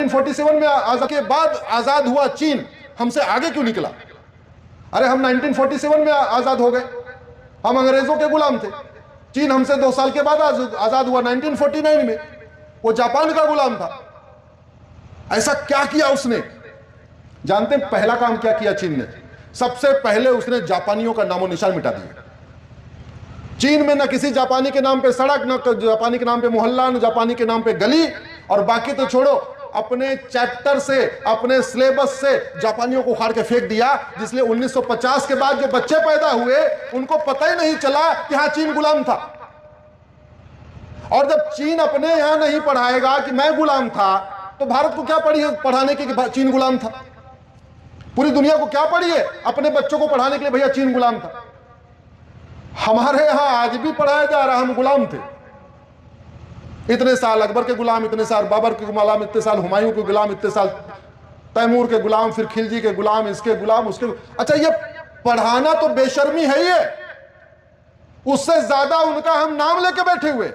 1947 में आजाद के बाद आजाद हुआ चीन हमसे आगे क्यों निकला? अरे हम 1947 में आजाद हो गए, हम अंग्रेजों के गुलाम थे। चीन हमसे 2 साल के बाद आजाद हुआ 1949 में, वो जापान का गुलाम था। ऐसा क्या किया उसने? जानते हैं पहला काम क्या किया चीन ने? सबसे पहले उसने जापानियों का नामो निशान मिटा दिया। चीन में न किसी जापानी के नाम पे सड़क, न जापानी के नाम पे मोहल्ला, न जापानी के नाम पे गली, और बाकी तो छोड़ो, अपने चैप्टर से, अपने सिलेबस से जापानियों को उखाड़ के फेंक दिया, जिसलिए 1950 के बाद जो बच्चे पैदा हुए उनको पता ही नहीं चला कि हाँ चीन गुलाम था। और जब चीन अपने यहां नहीं पढ़ाएगा कि मैं गुलाम था, तो भारत को क्या पढ़ाने की कि चीन गुलाम था? पूरी दुनिया को क्या पढ़िए अपने बच्चों को पढ़ाने के लिए भैया चीन गुलाम था? हमारे यहां आज भी पढ़ाया जा रहा हम गुलाम थे। इतने साल अकबर के गुलाम, इतने साल बाबर के गुलाम, इतने साल हुमायूं के गुलाम, इतने साल तैमूर के गुलाम, फिर खिलजी के गुलाम, इसके गुलाम, उसके। अच्छा, ये पढ़ाना तो बेशर्मी है ही है, उससे ज्यादा उनका हम नाम लेके बैठे हुए।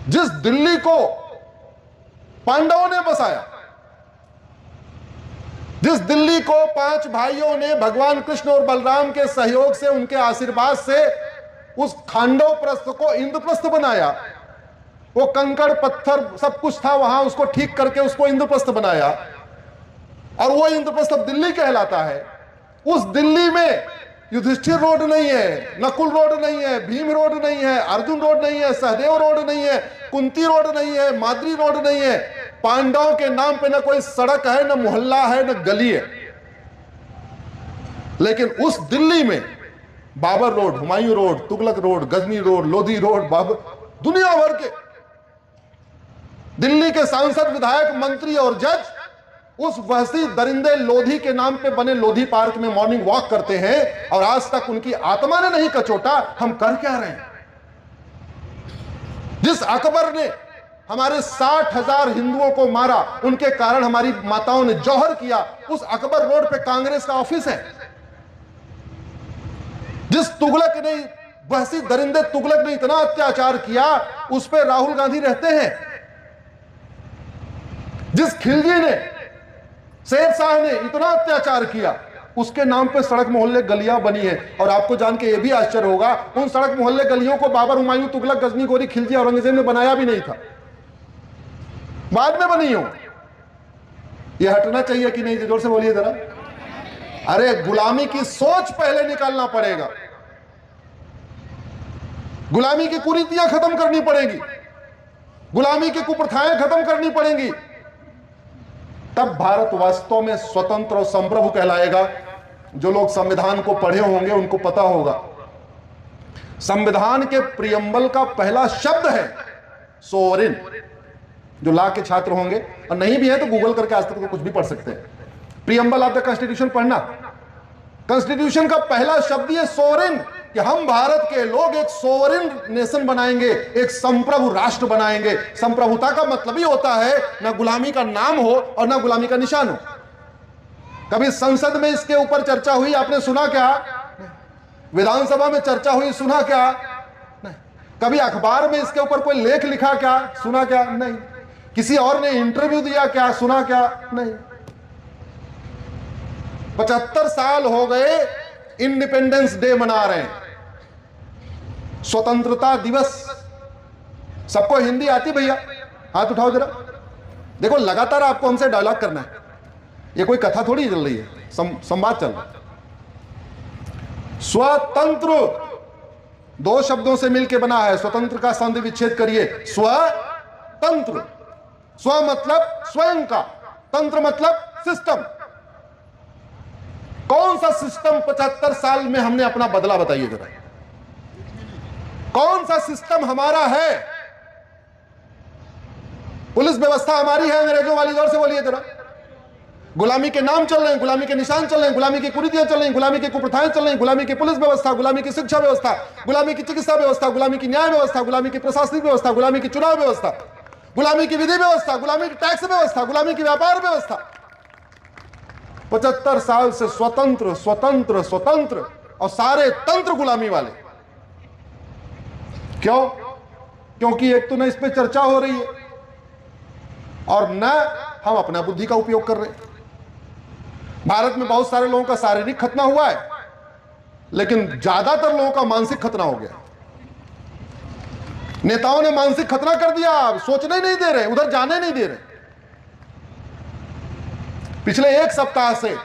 जिस दिल्ली को पांडवों ने बसाया, जिस दिल्ली को 5 भाइयों ने भगवान कृष्ण और बलराम के सहयोग से, उनके आशीर्वाद से उस खांडव प्रस्थ को इंद्रप्रस्थ बनाया, वो कंकड़ पत्थर सब कुछ था वहां, उसको ठीक करके उसको इंद्रप्रस्थ बनाया, और वो इंद्रप्रस्थ अब दिल्ली कहलाता है। उस दिल्ली में युधिष्ठिर रोड नहीं है, नकुल रोड नहीं है, भीम रोड नहीं है, अर्जुन रोड नहीं है, सहदेव रोड नहीं है, कुंती रोड नहीं है, माद्री रोड नहीं है। पांडवों के नाम पे न कोई सड़क है, न मोहल्ला है, न गली है। लेकिन उस दिल्ली में Babar road, Humayun road, Tughlaq road, Ghazni road, Lodhi road, Babar, दुनिया भर के दिल्ली के सांसद, विधायक, मंत्री और जज उस वहसी दरिंदे लोधी के नाम पे बने लोधी पार्क में मॉर्निंग वॉक करते हैं, और आज तक उनकी आत्मा ने नहीं कचोटा हम कर क्या रहे हैं। जिस अकबर ने हमारे 60,000 हिंदुओं को मारा, उनके कारण हमारी माताओं ने जौहर किया, उस अकबर रोड पे कांग्रेस का ऑफिस है। जिस तुगलक ने, वहसी दरिंदे तुगलक ने इतना अत्याचार किया, उस पे राहुल गांधी रहते हैं। जिस खिलजी ने, शेर शाह ने इतना अत्याचार किया, उसके नाम पे सड़क मोहल्ले गलियां बनी है। और आपको जान के यह भी आश्चर्य होगा, उन सड़क मोहल्ले गलियों को बाबर, हुमायूं, तुगलक, गजनी, गोरी, खिलजी, औरंगजेब ने बनाया भी नहीं था, बाद में बनी हो। यह हटना चाहिए कि नहीं? जोर से बोलिए जरा। अरे गुलामी की सोच पहले निकालना पड़ेगा, गुलामी की कुरीतियां खत्म करनी पड़ेंगी, गुलामी की कुप्रथाएं खत्म करनी पड़ेंगी, तब भारत वास्तव में स्वतंत्र और संप्रभु कहलाएगा। जो लोग संविधान को पढ़े होंगे उनको पता होगा, संविधान के प्रियम्बल का पहला शब्द है सोवरिन। जो लॉ के छात्र होंगे और नहीं भी है तो गूगल करके आज तक तो कुछ भी पढ़ सकते हैं। प्रियम्बल ऑफ द कॉन्स्टिट्यूशन पढ़ना, कॉन्स्टिट्यूशन का पहला शब्द ये सोवरिन, कि हम भारत के लोग एक सोवरिन नेशन बनाएंगे, एक संप्रभु राष्ट्र बनाएंगे। संप्रभुता का मतलब ही होता है ना गुलामी का नाम हो और ना गुलामी का निशान हो। कभी संसद में इसके ऊपर चर्चा हुई, आपने सुना क्या? विधानसभा में चर्चा हुई, सुना क्या? नहीं। कभी अखबार में इसके ऊपर कोई लेख लिखा क्या? सुना क्या? नहीं। किसी और ने इंटरव्यू दिया क्या? सुना क्या? नहीं। 75 साल हो गए इंडिपेंडेंस डे मना रहे हैं, स्वतंत्रता दिवस। सबको हिंदी आती भैया? हाथ उठाओ जरा। देखो लगातार आपको हमसे डायलॉग करना है, ये कोई कथा थोड़ी चल रही है, संवाद चल रहा है। स्वतंत्र 2 शब्दों से मिलकर बना है, स्वतंत्र का संधि विच्छेद करिए, स्वतंत्र। स्व मतलब स्वयं का, तंत्र मतलब सिस्टम। कौन सा सिस्टम 75 साल में हमने अपना बदला? बताइए जरा, कौन सा सिस्टम हमारा है? पुलिस व्यवस्था हमारी है अंग्रेजों वाली? जोर से बोलिए जरा। गुलामी के नाम चल रहे हैं, गुलामी के निशान चल रहे हैं, गुलामी की कुरीतियां चल रही हैं, गुलामी की कुप्रथाएं चल रही हैं, गुलामी की पुलिस व्यवस्था, गुलामी की शिक्षा व्यवस्था, गुलामी की चिकित्सा व्यवस्था, गुलामी की न्याय व्यवस्था, गुलामी की प्रशासनिक व्यवस्था, गुलामी की चुनाव व्यवस्था, गुलामी की विधि व्यवस्था, गुलामी की टैक्स व्यवस्था, गुलामी की व्यापार व्यवस्था। 75 साल से स्वतंत्र स्वतंत्र स्वतंत्र, और सारे तंत्र गुलामी वाले। क्यों? क्योंकि एक तो ना इस पे चर्चा हो रही है, और न हम अपना बुद्धि का उपयोग कर रहे हैं। भारत में बहुत सारे लोगों का शारीरिक खतना हुआ है, लेकिन ज्यादातर लोगों का मानसिक खतना हो गया। नेताओं ने मानसिक खतना कर दिया, सोचने नहीं दे रहे, उधर जाने नहीं दे रहे। पिछले एक सप्ताह से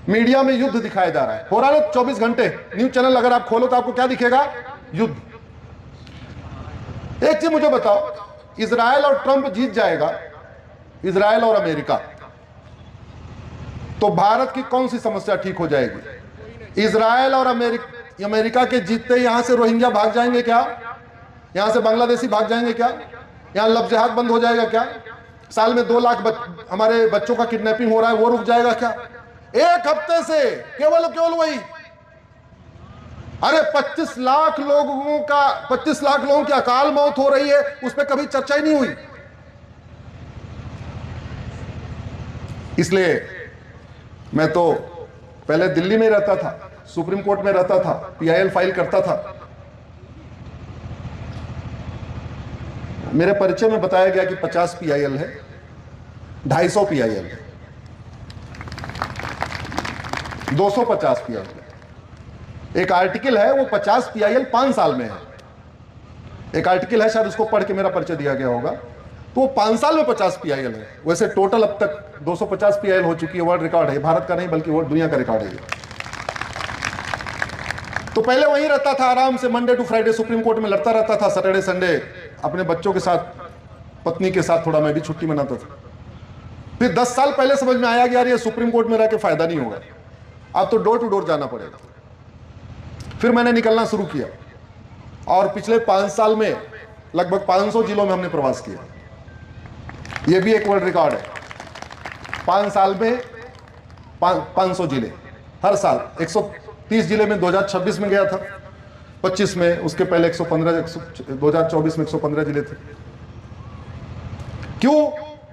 मीडिया में युद्ध दिखाया जा रहा है, हो रहा है 24 घंटे। न्यूज चैनल अगर आप खोलो तो आपको क्या दिखेगा? युद्ध। एक चीज मुझे बताओ, इजराइल और ट्रंप जीत जाएगा, इजराइल और अमेरिका, तो भारत की कौन सी समस्या ठीक हो जाएगी? इजराइल और अमेरिका के जीतते यहां से रोहिंग्या भाग जाएंगे क्या? यहां से बांग्लादेशी भाग जाएंगे क्या? यहां लव जिहाद बंद हो जाएगा क्या? साल में 2 लाख हमारे बच्चों का किडनैपिंग हो रहा है, वो रुक जाएगा क्या? एक हफ्ते से केवल वही, अरे 25 लाख लोगों की अकाल मौत हो रही है, उस पर कभी चर्चा ही नहीं हुई। इसलिए मैं तो पहले दिल्ली में रहता था, सुप्रीम कोर्ट में रहता था, पीआईएल फाइल करता था। मेरे परिचय में बताया गया कि 50 पीआईएल है, 250 पीआईएल है, 250 पीआईएल। एक आर्टिकल है, वो 50 पीआईएल 5 साल में है। एक आर्टिकल है, शायद उसको पढ़ के मेरा परिचय दिया गया होगा, तो वो 5 साल में 50 पीआईएल है। वैसे टोटल अब तक 250 पीआईएल हो चुकी है, वर्ल्ड रिकॉर्ड है, भारत का नहीं बल्कि वो दुनिया का रिकॉर्ड है। तो पहले वहीं रहता था आराम से, Monday to Friday Supreme Court में लड़ता रहता था, सैटरडे संडे अपने बच्चों के साथ, पत्नी के साथ थोड़ा मैं भी छुट्टी मनाता था। फिर 10 साल पहले समझ में आया कि यार ये सुप्रीम कोर्ट में रह के फायदा नहीं होगा, अब तो डोर टू डोर जाना पड़ेगा। फिर मैंने निकलना शुरू किया और पिछले 5 साल में लगभग 500 जिलों में हमने प्रवास किया। यह भी एक वर्ल्ड रिकॉर्ड है, 5 साल में 500 जिले, हर साल 130 जिले में 2026 में गया था, 25 में, उसके पहले 115, 2024 में 115 जिले थे। क्यों?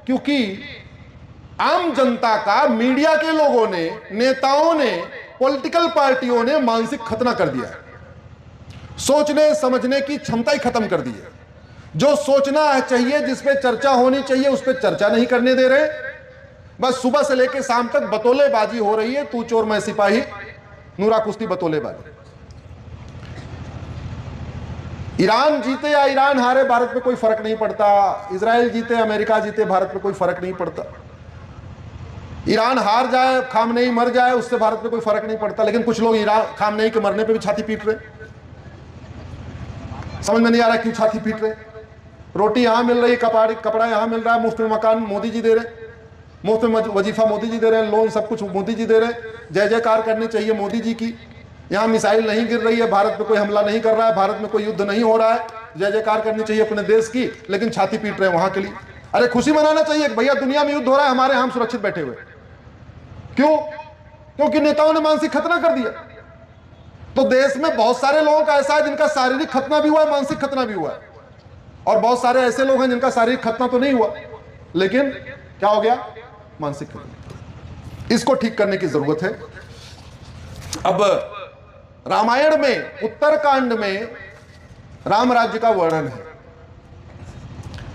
क्योंकि आम जनता का, मीडिया के लोगों ने, नेताओं ने, पॉलिटिकल पार्टियों ने मानसिक खतना कर दिया है। सोचने समझने की क्षमता ही खत्म कर दी है। जो सोचना चाहिए, जिस पे चर्चा होनी चाहिए, उस पे चर्चा नहीं करने दे रहे। बस सुबह से लेकर शाम तक बतौलेबाजी हो रही है, तू चोर मैं सिपाही, नूरा कुश्ती बतौलेबाजी। ईरान जीते या ईरान हारे, भारत पे कोई फर्क नहीं पड़ता। इजराइल जीते, अमेरिका जीते, भारत पे कोई फर्क नहीं पड़ता। ईरान हार जाए, खामनेई मर जाए, उससे भारत पे कोई फर्क नहीं पड़ता। लेकिन कुछ लोग ईरान खामनेई के मरने पे भी छाती पीट रहे। समझ में नहीं आ रहा क्यों छाती पीट रहे। रोटी यहां मिल रही है, कपड़ा यहां मिल रहा है, मुफ्त में मकान मोदी जी दे रहे, मुफ्त में वजीफा मोदी जी दे रहे हैं, लोन सब कुछ मोदी जी दे रहे हैं। जय जयकार करनी चाहिए मोदी जी की। यहाँ मिसाइल नहीं गिर रही है, भारत पे कोई हमला नहीं कर रहा है, भारत में कोई युद्ध नहीं हो रहा है, जय जयकार करनी चाहिए अपने देश की, लेकिन छाती पीट रहे हैं वहां के लिए। अरे खुशी मनाना चाहिए भैया, दुनिया में युद्ध हो रहा है, हमारे हम सुरक्षित बैठे हुए। क्यों? क्योंकि नेताओं ने मानसिक खतना कर दिया। तो देश में बहुत सारे लोगों का ऐसा है जिनका शारीरिक खतना भी हुआ है, मानसिक खतना भी हुआ है, और बहुत सारे ऐसे लोग हैं जिनका शारीरिक खतना तो नहीं हुआ, लेकिन क्या हो गया? मानसिक खतना। इसको ठीक करने की जरूरत है। अब रामायण में, उत्तरकांड में राम राज्य का वर्णन है।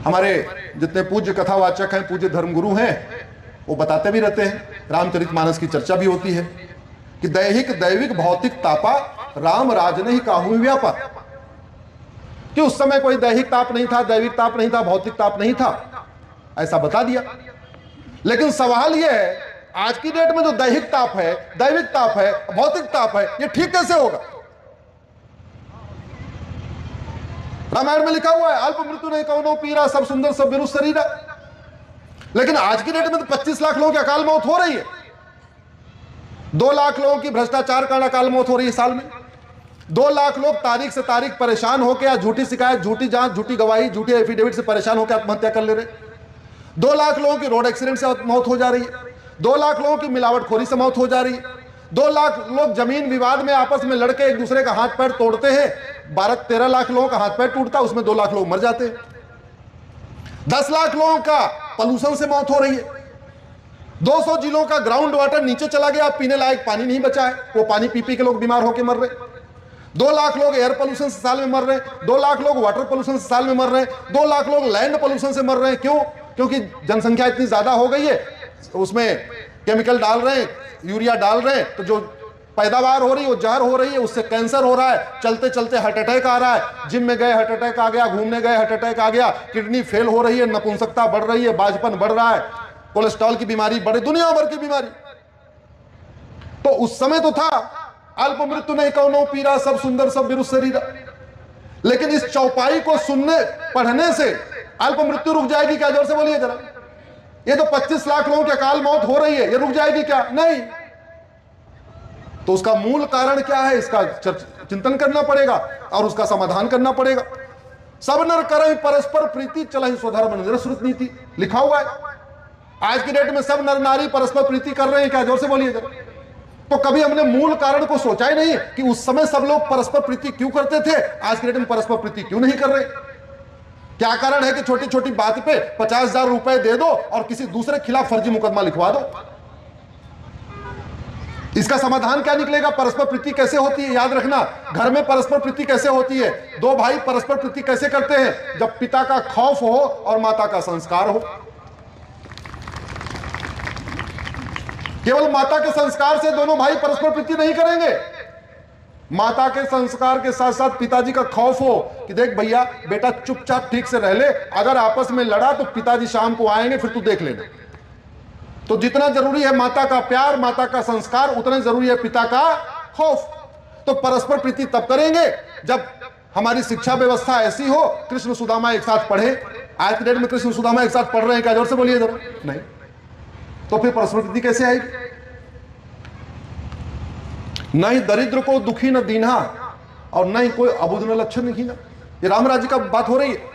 हमारे जितने पूज्य कथावाचक हैं, पूज्य धर्मगुरु हैं, वो बताते भी रहते हैं। रामचरितमानस की चर्चा भी होती है कि दैहिक दैविक भौतिक तापा, राम राज नहीं काहू व्यापा। कि उस समय कोई दैहिक ताप नहीं था, दैविक ताप नहीं था, भौतिक ताप नहीं था, ऐसा बता दिया। लेकिन सवाल यह है, आज की डेट में जो दैहिक ताप है, दैविक ताप है, भौतिक ताप है, यह ठीक कैसे होगा? रामायण में लिखा हुआ है, अल्प मृत्यु नहीं कौनो पीरा, सब सुंदर सब बिरु शरीरा। लेकिन आज की डेट में तो 25 लाख लोगों की अकाल मौत हो रही है, 2 लाख लोगों की भ्रष्टाचार कारण अकाल मौत हो रही है साल में। 2 लाख लोग तारीख से तारीख परेशान होकर, या झूठी शिकायत, झूठी जांच, झूठी गवाही, झूठी एफिडेविट से परेशान होकर आत्महत्या कर ले रहे। 2 लाख लोगों की रोड एक्सीडेंट से मौत हो जा रही है, 2 लाख लोगों की मिलावटखोरी से मौत हो जा रही है, 2 लाख लोग जमीन विवाद में आपस में लड़के एक दूसरे का हाथ पैर तोड़ते हैं, 12-13 लाख लोगों का हाथ पैर टूटता है, उसमें 2 लाख लोग मर जाते हैं। 10 लाख लोगों का पॉल्यूशन से मौत हो रही है। 200 जिलों का ग्राउंड वाटर नीचे चला गया, पीने लायक पानी नहीं बचा है, वो पानी पी पी के लोग बीमार होकर मर रहे। 2 लाख लोग एयर पोल्यूशन से साल में मर रहे हैं, 2 लाख लोग वाटर पोल्यूशन से साल में मर रहे हैं, 2 लाख लोग लैंड पोल्यूशन से मर रहे हैं। क्यों? क्योंकि जनसंख्या इतनी ज्यादा हो गई है, उसमें केमिकल डाल रहे हैं, यूरिया डाल रहे हैं, तो जो पैदावार हो रही है वो जहर हो रही है, उससे कैंसर हो रहा है, चलते चलते हार्ट अटैक आ रहा है, जिम में गए हार्ट अटैक आ गया, घूमने गए हार्ट अटैक आ गया, किडनी फेल हो रही है, नपुंसकता बढ़ रही है, बाजपन बढ़ रहा है, कोलेस्ट्रॉल की बीमारी बढ़े, दुनिया भर की बीमारी। तो उस समय तो था अल्प मृत्यु नहीं कौनो पीरा, सब सुंदर सब बिरु शरीर। लेकिन इस चौपाई को सुनने पढ़ने से अल्प मृत्यु रुक जाएगी क्या? जोर से बोलिए जरा। ये तो 25 लाख लोगों की अकाल मौत हो रही है, ये रुक जाएगी क्या? नहीं। तो उसका मूल कारण क्या है, इसका चिंतन करना पड़ेगा और उसका समाधान करना पड़ेगा। सब नर करहि परस्पर प्रीति, चलहि स्वधर्म निरश्रुत नीति, लिखा हुआ है। आज की डेट में सब नर नारी परस्पर प्रीति कर रहे हैं क्या? जोर से बोलिए जरा। तो कभी हमने मूल कारण को सोचा ही नहीं कि उस समय सब लोग परस्पर प्रीति क्यों करते थे, आज की डेट में परस्पर प्रीति क्यों नहीं कर रहे? क्या कारण है कि छोटी छोटी बात पे 50,000 रुपए दे दो और किसी दूसरे के खिलाफ फर्जी मुकदमा लिखवा दो? इसका समाधान क्या निकलेगा? परस्पर प्रीति कैसे होती है? याद रखना, घर में परस्पर प्रीति कैसे होती है? दो भाई परस्पर प्रीति कैसे करते हैं? जब पिता का खौफ हो और माता का संस्कार हो। केवल माता के संस्कार से दोनों भाई परस्पर प्रीति नहीं करेंगे। माता के संस्कार के साथ साथ पिताजी का खौफ हो कि देख भैया बेटा चुपचाप ठीक से रह ले, अगर आपस में लड़ा तो पिताजी शाम को आएंगे, फिर तू देख लेना। तो जितना जरूरी है माता का प्यार, माता का संस्कार, उतना जरूरी है पिता का खौफ। तो परस्पर प्रीति तब करेंगे जब हमारी शिक्षा व्यवस्था ऐसी हो, कृष्ण सुदामा एक साथ पढ़े। आज की डेट में कृष्ण सुदामा एक साथ पढ़ रहे हैं क्या? जोर से बोलिए जरा। नहीं। तो फिर परस्पर प्रीति कैसे आएगी? न ही दरिद्र को दुखी न दीना और न ही कोई अबुध न लक्षण हीना। ये राम राज्य का बात हो रही है।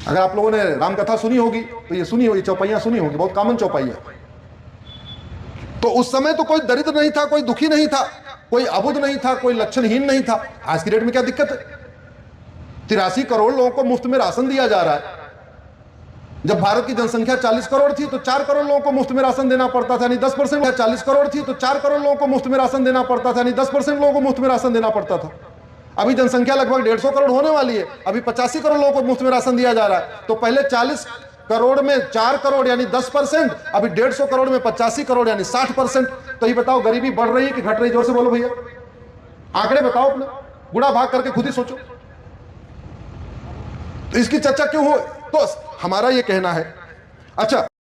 अगर आप लोगों ने राम कथा सुनी होगी तो ये सुनी होगी, चौपाइयां सुनी होगी, बहुत कॉमन चौपाइयां। तो उस समय तो कोई दरिद्र नहीं था, कोई दुखी नहीं था, कोई अबुध नहीं था, कोई लक्षणहीन नहीं था। आज की डेट में क्या दिक्कत है? 83 करोड़ लोगों को मुफ्त में राशन दिया जा रहा है। जब भारत की जनसंख्या 40 करोड़ थी तो 4 करोड़ लोगों को मुफ्त में राशन देना पड़ता था, नहीं 10%। 40 करोड़ थी तो 4 करोड़ लोगों को मुफ्त में राशन देना पड़ता था, नहीं 10% लोगों को मुफ्त में राशन देना पड़ता था। अभी जनसंख्या लगभग 150 करोड़ होने वाली है, अभी 85 करोड़ लोगों को मुफ्त में राशन दिया जा रहा है। तो पहले 40 करोड़ में 4 करोड़ यानी 10%, अभी 150 करोड़ में 85 करोड़ यानी 60%। तो ये बताओ गरीबी बढ़ रही है कि घट रही? जोर से बोलो भैया, आंकड़े बताओ अपने, गुणा भाग करके खुद ही सोचो। तो इसकी चर्चा क्यों हो? तो हमारा ये कहना है। अच्छा।